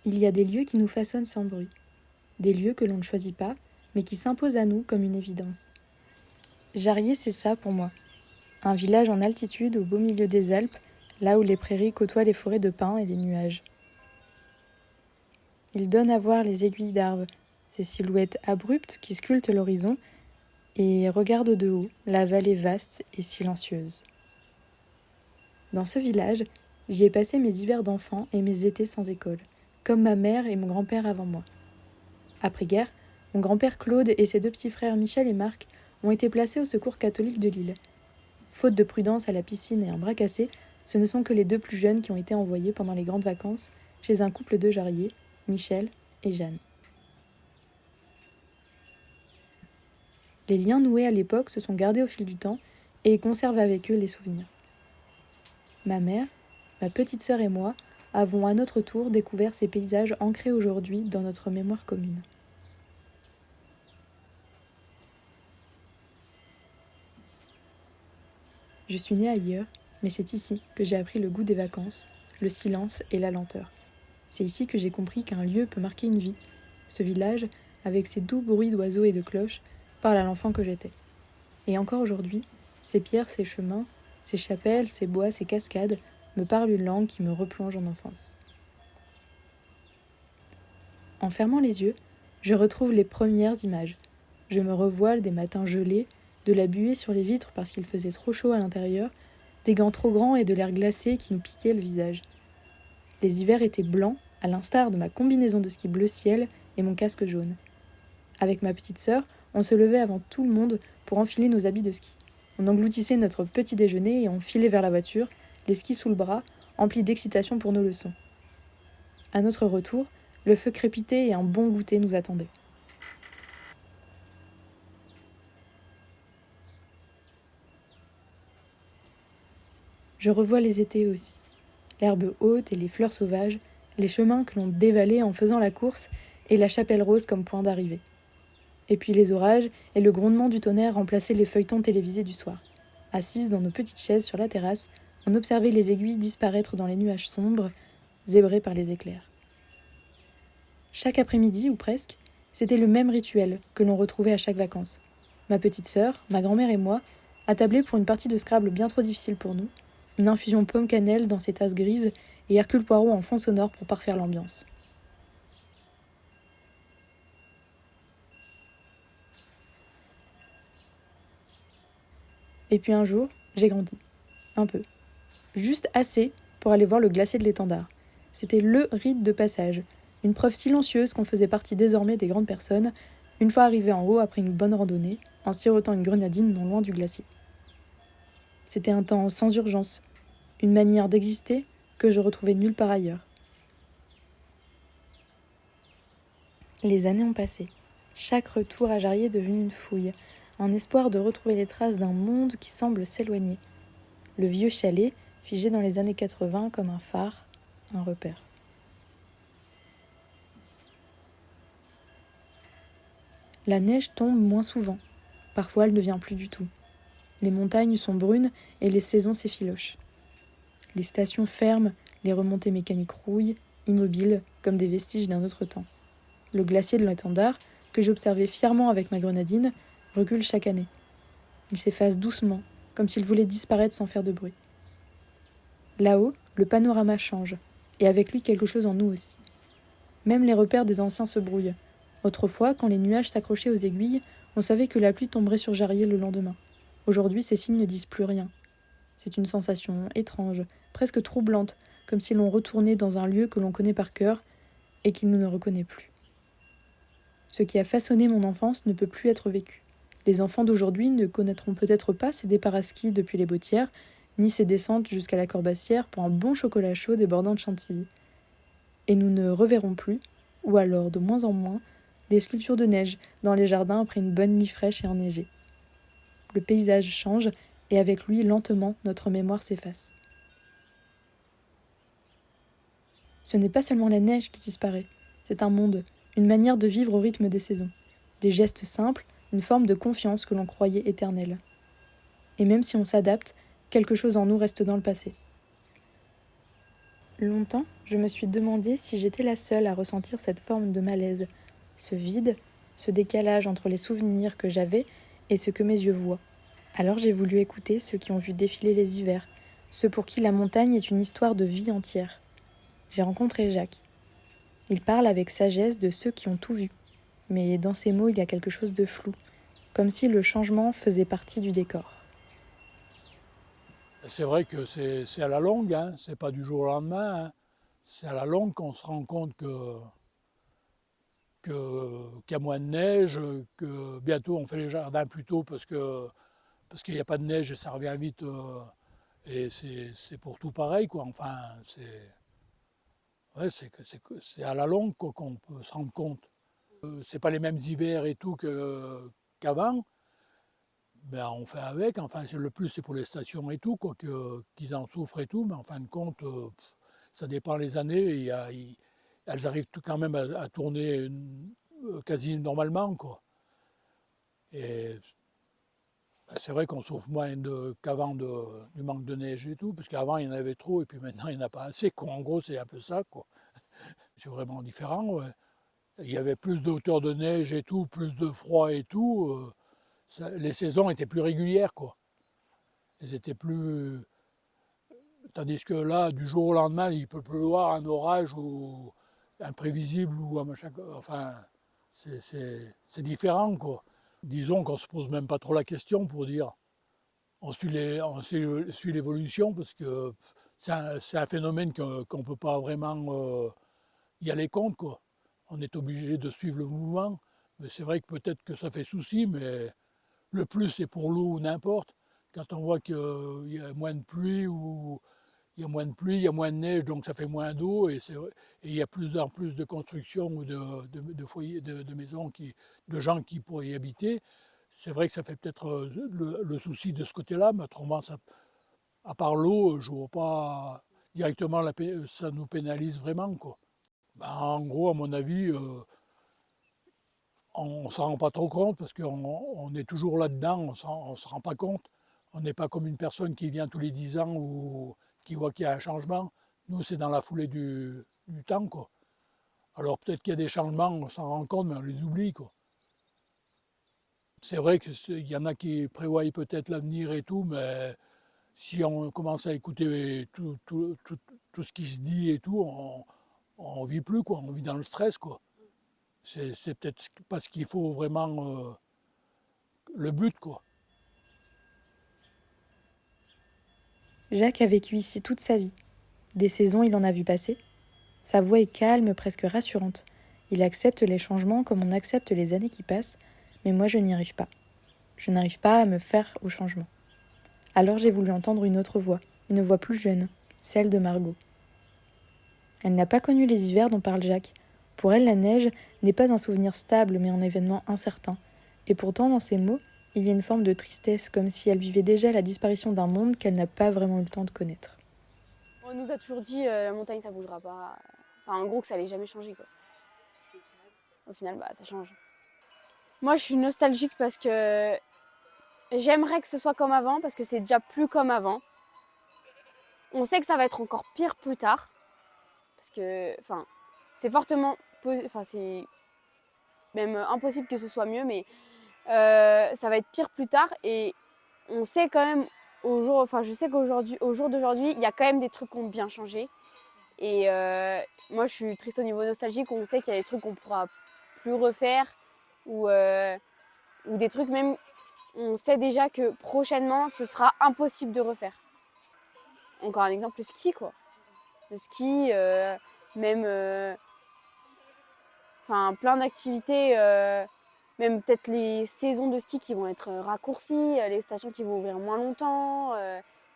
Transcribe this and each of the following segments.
Il y a des lieux qui nous façonnent sans bruit, des lieux que l'on ne choisit pas, mais qui s'imposent à nous comme une évidence. Jarrier, c'est ça pour moi. Un village en altitude au beau milieu des Alpes, là où les prairies côtoient les forêts de pins et les nuages. Il donne à voir les aiguilles d'arbres, ces silhouettes abruptes qui sculptent l'horizon, et regarde de haut la vallée vaste et silencieuse. Dans ce village, j'y ai passé mes hivers d'enfant et mes étés sans école, comme ma mère et mon grand-père avant moi. Après-guerre, mon grand-père Claude et ses deux petits frères Michel et Marc ont été placés au secours catholique de Lille. Faute de prudence à la piscine et un bras cassé, ce ne sont que les deux plus jeunes qui ont été envoyés pendant les grandes vacances chez un couple de jarriers, Michel et Jeanne. Les liens noués à l'époque se sont gardés au fil du temps et conservent avec eux les souvenirs. Ma mère, ma petite sœur et moi avons à notre tour découvert ces paysages ancrés aujourd'hui dans notre mémoire commune. Je suis née ailleurs, mais c'est ici que j'ai appris le goût des vacances, le silence et la lenteur. C'est ici que j'ai compris qu'un lieu peut marquer une vie. Ce village, avec ses doux bruits d'oiseaux et de cloches, parle à l'enfant que j'étais. Et encore aujourd'hui, ces pierres, ces chemins, ces chapelles, ces bois, ces cascades me parlent une langue qui me replonge en enfance. En fermant les yeux, je retrouve les premières images. Je me revoile des matins gelés, de la buée sur les vitres parce qu'il faisait trop chaud à l'intérieur, des gants trop grands et de l'air glacé qui nous piquait le visage. Les hivers étaient blancs, à l'instar de ma combinaison de ski bleu ciel et mon casque jaune. Avec ma petite sœur, on se levait avant tout le monde pour enfiler nos habits de ski. On engloutissait notre petit déjeuner et on filait vers la voiture, les skis sous le bras, emplis d'excitation pour nos leçons. À notre retour, le feu crépitait et un bon goûter nous attendait. Je revois les étés aussi. L'herbe haute et les fleurs sauvages, les chemins que l'on dévalait en faisant la course et la chapelle rose comme point d'arrivée. Et puis les orages et le grondement du tonnerre remplaçaient les feuilletons télévisés du soir. Assises dans nos petites chaises sur la terrasse, on observait les aiguilles disparaître dans les nuages sombres, zébrés par les éclairs. Chaque après-midi, ou presque, c'était le même rituel que l'on retrouvait à chaque vacances. Ma petite sœur, ma grand-mère et moi, attablés pour une partie de Scrabble bien trop difficile pour nous, une infusion pomme-cannelle dans ses tasses grises et Hercule Poirot en fond sonore pour parfaire l'ambiance. Et puis un jour, j'ai grandi. Un peu. Juste assez pour aller voir le glacier de l'étendard. C'était le rite de passage, une preuve silencieuse qu'on faisait partie désormais des grandes personnes, une fois arrivé en haut après une bonne randonnée, en sirotant une grenadine non loin du glacier. C'était un temps sans urgence, une manière d'exister que je retrouvais nulle part ailleurs. Les années ont passé. Chaque retour à Jarrier est devenu une fouille, un espoir de retrouver les traces d'un monde qui semble s'éloigner. Le vieux chalet, figé dans les années 80 comme un phare, un repère. La neige tombe moins souvent. Parfois, elle ne vient plus du tout. Les montagnes sont brunes et les saisons s'effilochent. Les stations ferment, les remontées mécaniques rouillent, immobiles comme des vestiges d'un autre temps. Le glacier de l'étendard, que j'observais fièrement avec ma grenadine, recule chaque année. Il s'efface doucement, comme s'il voulait disparaître sans faire de bruit. Là-haut, le panorama change, et avec lui quelque chose en nous aussi. Même les repères des anciens se brouillent. Autrefois, quand les nuages s'accrochaient aux aiguilles, on savait que la pluie tomberait sur Jarrier le lendemain. Aujourd'hui, ces signes ne disent plus rien. C'est une sensation étrange, presque troublante, comme si l'on retournait dans un lieu que l'on connaît par cœur et qui nous ne reconnaît plus. Ce qui a façonné mon enfance ne peut plus être vécu. Les enfants d'aujourd'hui ne connaîtront peut-être pas ces départs à ski depuis les Bottières, ni ces descentes jusqu'à la Corbassière pour un bon chocolat chaud débordant de chantilly. Et nous ne reverrons plus, ou alors de moins en moins, les sculptures de neige dans les jardins après une bonne nuit fraîche et enneigée. Le paysage change, et avec lui, lentement, notre mémoire s'efface. Ce n'est pas seulement la neige qui disparaît, c'est un monde, une manière de vivre au rythme des saisons. Des gestes simples, une forme de confiance que l'on croyait éternelle. Et même si on s'adapte, quelque chose en nous reste dans le passé. Longtemps, je me suis demandé si j'étais la seule à ressentir cette forme de malaise, ce vide, ce décalage entre les souvenirs que j'avais et ce que mes yeux voient. Alors j'ai voulu écouter ceux qui ont vu défiler les hivers, ceux pour qui la montagne est une histoire de vie entière. J'ai rencontré Jacques. Il parle avec sagesse de ceux qui ont tout vu, mais dans ses mots il y a quelque chose de flou, comme si le changement faisait partie du décor. C'est vrai que c'est à la longue, hein, c'est pas du jour au lendemain, hein. C'est à la longue qu'on se rend compte qu'il y a moins de neige, que bientôt on fait les jardins plus tôt parce qu'il n'y a pas de neige et ça revient vite. Et c'est pour tout pareil, quoi. Enfin, ouais, c'est à la longue quoi, qu'on peut se rendre compte. C'est pas les mêmes hivers et tout qu'avant, mais on fait avec. Enfin, le plus c'est pour les stations et tout, quoi, qu'ils en souffrent et tout, mais en fin de compte, ça dépend les années. Elles arrivent quand même à tourner quasi normalement, quoi. Et c'est vrai qu'on souffre moins qu'avant du manque de neige et tout, parce qu'avant il y en avait trop et puis maintenant il n'y en a pas assez, quoi. En gros, c'est un peu ça, quoi. C'est vraiment différent, ouais. Il y avait plus de hauteur de neige et tout, plus de froid et tout. Les saisons étaient plus régulières, quoi. Elles étaient plus. Tandis que là, du jour au lendemain, il peut pleuvoir un orage ou imprévisible ou un machin. Enfin, c'est différent, quoi. Disons qu'on se pose même pas trop la question pour dire. On suit l'évolution parce que c'est un phénomène qu'on ne peut pas vraiment y aller contre, quoi. On est obligé de suivre le mouvement. Mais c'est vrai que peut-être que ça fait souci, mais le plus c'est pour l'eau ou n'importe. Quand on voit qu'il y a moins de pluie ou il y a moins de pluie, il y a moins de neige, donc ça fait moins d'eau et il y a plus en plus de constructions ou de foyers, de maisons, de gens qui pourraient y habiter. C'est vrai que ça fait peut-être le souci de ce côté-là, mais autrement, à part l'eau, je ne vois pas directement ça nous pénalise vraiment, quoi. Ben, en gros, à mon avis, on ne s'en rend pas trop compte parce qu'on est toujours là-dedans, on ne se rend pas compte. On n'est pas comme une personne qui vient tous les 10 ans ou qui voit qu'il y a un changement. Nous, c'est dans la foulée du temps, quoi. Alors peut-être qu'il y a des changements, on s'en rend compte, mais on les oublie, quoi. C'est vrai qu'il y en a qui prévoient peut-être l'avenir et tout, mais si on commence à écouter tout ce qui se dit et tout, on vit plus, quoi. On vit dans le stress, quoi. C'est peut-être pas ce qu'il faut vraiment le but, quoi. Jacques a vécu ici toute sa vie. Des saisons, il en a vu passer. Sa voix est calme, presque rassurante. Il accepte les changements comme on accepte les années qui passent, mais moi je n'y arrive pas. Je n'arrive pas à me faire au changement. Alors j'ai voulu entendre une autre voix, une voix plus jeune, celle de Margot. Elle n'a pas connu les hivers dont parle Jacques. Pour elle, la neige n'est pas un souvenir stable, mais un événement incertain. Et pourtant, dans ses mots, il y a une forme de tristesse, comme si elle vivait déjà la disparition d'un monde qu'elle n'a pas vraiment eu le temps de connaître. On nous a toujours dit la montagne ça bougera pas. Enfin, en gros que ça allait jamais changer, quoi. Au final, bah ça change. Moi je suis nostalgique parce que j'aimerais que ce soit comme avant, parce que c'est déjà plus comme avant. On sait que ça va être encore pire plus tard, parce que enfin c'est fortement, enfin c'est même impossible que ce soit mieux, mais ça va être pire plus tard et on sait quand même enfin je sais qu'aujourd'hui, au jour d'aujourd'hui, il y a quand même des trucs qui ont bien changé. Et moi, je suis triste au niveau nostalgique. On sait qu'il y a des trucs qu'on pourra plus refaire ou des trucs même. On sait déjà que prochainement, ce sera impossible de refaire. Encore un exemple, le ski, quoi. Le ski, même, enfin, plein d'activités. Même peut-être les saisons de ski qui vont être raccourcies, les stations qui vont ouvrir moins longtemps.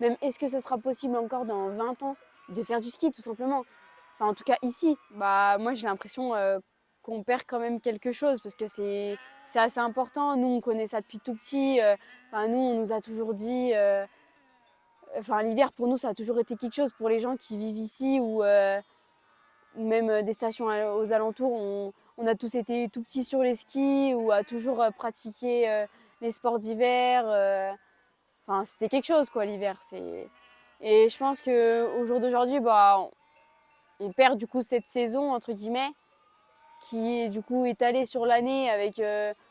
Même est-ce que ce sera possible encore dans 20 ans de faire du ski, tout simplement. Enfin, en tout cas, ici, bah, moi, j'ai l'impression qu'on perd quand même quelque chose parce que c'est assez important. Nous, on connaît ça depuis tout petit. Enfin, nous, on nous a toujours dit... Enfin, l'hiver, pour nous, ça a toujours été quelque chose. Pour les gens qui vivent ici ou même des stations aux alentours, on a tous été tout petits sur les skis ou a toujours pratiqué les sports d'hiver. Enfin, c'était quelque chose, quoi, l'hiver. Et je pense qu'au jour d'aujourd'hui, bah, on perd du coup cette saison, entre guillemets, qui est du coup étalée sur l'année avec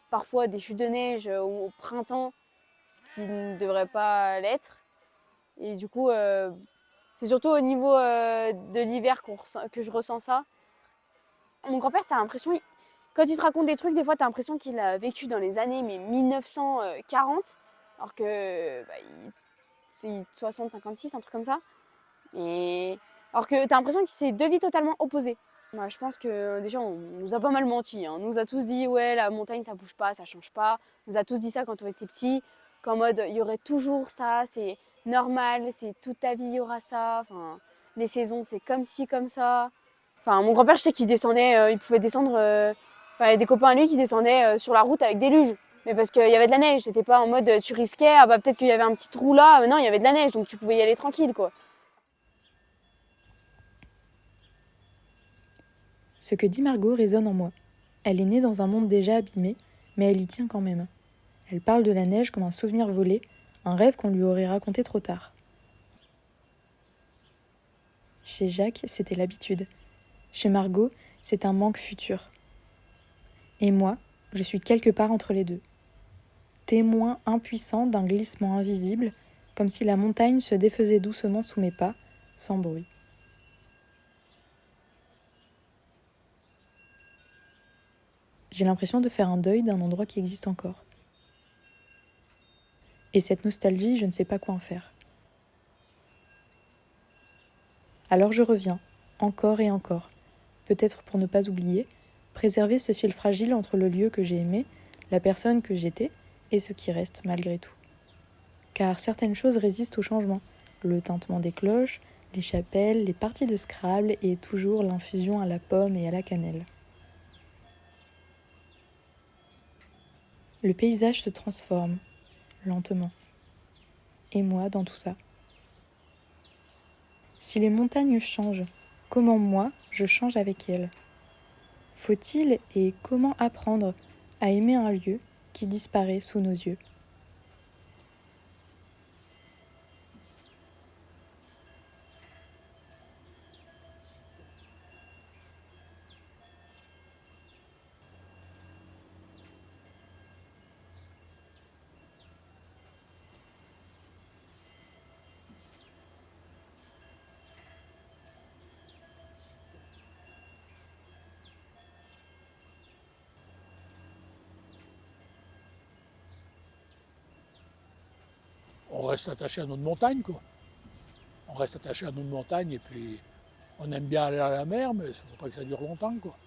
parfois des chutes de neige au printemps, ce qui ne devrait pas l'être. Et du coup, c'est surtout au niveau de l'hiver que je ressens ça. Mon grand-père, ça a l'impression, quand il te raconte des trucs, des fois, tu as l'impression qu'il a vécu dans les années 1940, alors que c'est 60-56, un truc comme ça. Et alors que tu as l'impression que c'est deux vies totalement opposées. Moi, je pense que déjà, on nous a pas mal menti, hein. On nous a tous dit, ouais, la montagne, ça bouge pas, ça change pas. On nous a tous dit ça quand on était petits, qu'en mode, il y aurait toujours ça, c'est normal, c'est toute ta vie, il y aura ça. Enfin, les saisons, c'est comme ci, comme ça. Enfin, mon grand-père, je sais qu'il descendait, il pouvait descendre. Enfin, il y a des copains à lui qui descendaient sur la route avec des luges. Mais parce qu'il y avait de la neige, c'était pas en mode tu risquais, ah bah peut-être qu'il y avait un petit trou là. Non, il y avait de la neige, donc tu pouvais y aller tranquille, quoi. Ce que dit Margot résonne en moi. Elle est née dans un monde déjà abîmé, mais elle y tient quand même. Elle parle de la neige comme un souvenir volé, un rêve qu'on lui aurait raconté trop tard. Chez Jacques, c'était l'habitude. Chez Margot, c'est un manque futur. Et moi, je suis quelque part entre les deux. Témoin impuissant d'un glissement invisible, comme si la montagne se défaisait doucement sous mes pas, sans bruit. J'ai l'impression de faire un deuil d'un endroit qui existe encore. Et cette nostalgie, je ne sais pas quoi en faire. Alors je reviens, encore et encore, peut-être pour ne pas oublier, préserver ce fil fragile entre le lieu que j'ai aimé, la personne que j'étais et ce qui reste malgré tout. Car certaines choses résistent au changement, le tintement des cloches, les chapelles, les parties de Scrabble et toujours l'infusion à la pomme et à la cannelle. Le paysage se transforme, lentement. Et moi dans tout ça. Si les montagnes changent, comment moi je change avec elles? Faut-il et comment apprendre à aimer un lieu qui disparaît sous nos yeux? On reste attaché à notre montagne, quoi. On reste attaché à notre montagne et puis on aime bien aller à la mer, mais il ne faut pas que ça dure longtemps, quoi.